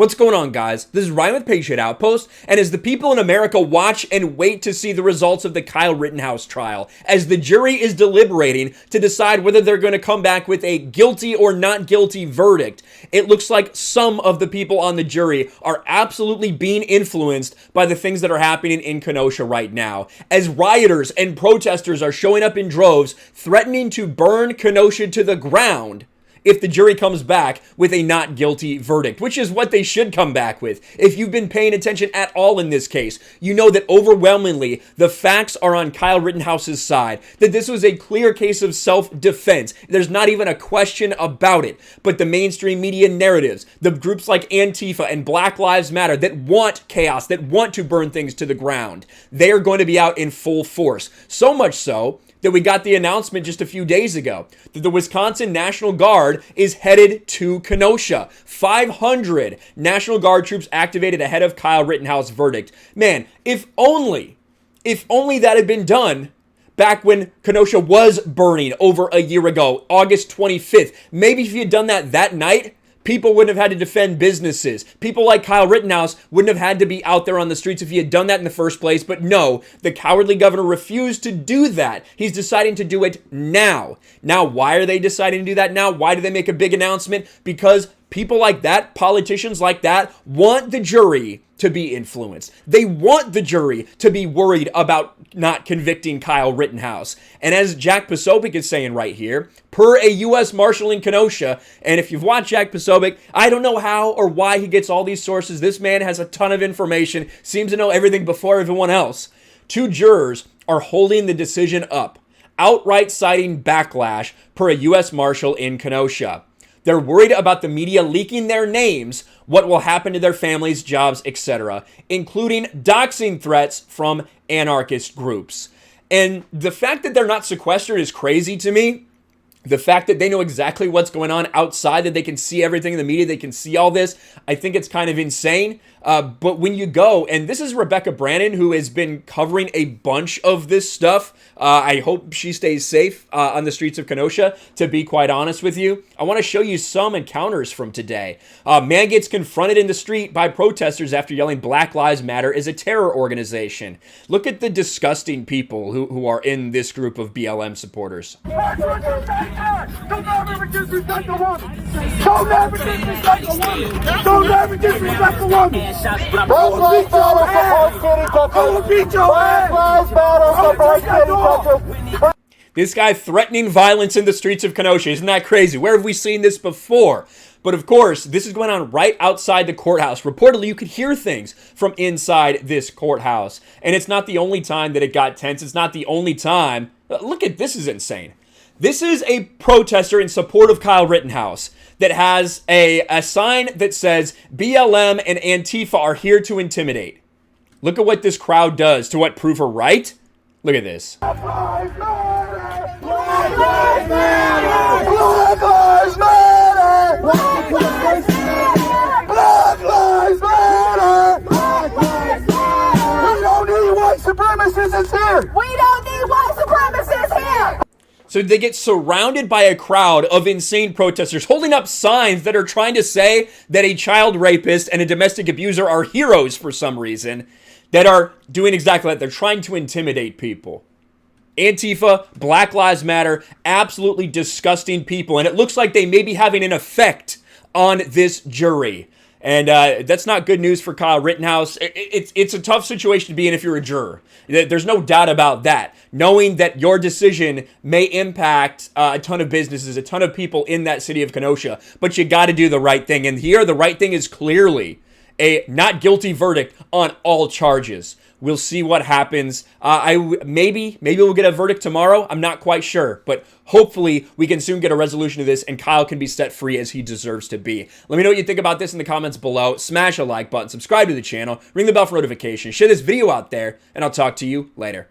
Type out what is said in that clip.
What's going on, guys? This is Ryan with Patriot Outpost, and as the people in America watch and wait to see the results of the Kyle Rittenhouse trial, as the jury is deliberating to decide whether they're going to come back with a guilty or not guilty verdict, it looks like some of the people on the jury are absolutely being influenced by the things that are happening in Kenosha right now, as rioters and protesters are showing up in droves, threatening to burn Kenosha to the ground if the jury comes back with a not guilty verdict, which is what they should come back with. If you've been paying attention at all in this case, you know that overwhelmingly the facts are on Kyle Rittenhouse's side, that this was a clear case of self-defense. There's not even a question about it. But the mainstream media narratives, the groups like Antifa and Black Lives Matter that want chaos, that want to burn things to the ground, they are going to be out in full force. So much so that we got the announcement just a few days ago that the Wisconsin National Guard is headed to Kenosha. 500 National Guard troops activated ahead of Kyle Rittenhouse's verdict. Man, if only that had been done back when Kenosha was burning over a year ago, August 25th. Maybe if you had done that night, people wouldn't have had to defend businesses. People like Kyle Rittenhouse wouldn't have had to be out there on the streets if he had done that in the first place. But no, the cowardly governor refused to do that. He's deciding to do it now. Now, why are they deciding to do that now? Why do they make a big announcement? Because people like that, politicians like that, want the jury to be influenced. They want the jury to be worried about not convicting Kyle Rittenhouse. And as Jack Posobiec is saying right here, per a U.S. Marshal in Kenosha, and if you've watched Jack Posobiec, I don't know how or why he gets all these sources. This man has a ton of information, seems to know everything before everyone else. 2 jurors are holding the decision up, outright citing Backlash per a U.S. Marshal in Kenosha. They're worried about the media leaking their names, what will happen to their families, jobs, etc., including doxing threats from anarchist groups. And the fact that they're not sequestered is crazy to me. The fact that they know exactly what's going on outside, that they can see everything in the media, they can see all this, I think it's kind of insane. But when you go, and this is Rebecca Brannon, who has been covering a bunch of this stuff. I hope she stays safe on the streets of Kenosha, to be quite honest with you. I want to show you some encounters from today. Man gets confronted in the street by protesters after yelling Black Lives Matter is a terror organization. Look at the disgusting people who are in this group of BLM supporters. Don't ever disrespect a woman. Don't ever disrespect a woman. Don't ever disrespect a woman. I will beat your ass. This guy threatening violence in the streets of Kenosha. Isn't that crazy? Where have we seen this before? But of course, this is going on right outside the courthouse. Reportedly, you could hear things from inside this courthouse. And it's not the only time that it got tense. It's not the only time. Look at this, is insane. This is a protester in support of Kyle Rittenhouse that has a sign that says BLM and Antifa are here to intimidate. Look at what this crowd does to what, prove her right? Look at this. Black Lives Matter! Black Lives Matter! Black Lives Matter! Black Lives Matter! Black Lives Matter! Black Lives Matter! We don't need white supremacists here! We don't need white supremacists here! So they get surrounded by a crowd of insane protesters holding up signs that are trying to say that a child rapist and a domestic abuser are heroes for some reason, that are doing exactly that. They're trying to intimidate people. Antifa, Black Lives Matter, absolutely disgusting people. And it looks like they may be having an effect on this jury. And that's not good news for Kyle Rittenhouse. It's a tough situation to be in if you're a juror. There's no doubt about that. Knowing that your decision may impact a ton of businesses, a ton of people in that city of Kenosha. But you got to do the right thing. And here, the right thing is clearly a not guilty verdict on all charges. We'll see what happens. Maybe we'll get a verdict tomorrow. I'm not quite sure, but hopefully we can soon get a resolution to this and Kyle can be set free as he deserves to be. Let me know what you think about this in the comments below. Smash a like button, subscribe to the channel, ring the bell for notifications, share this video out there, and I'll talk to you later.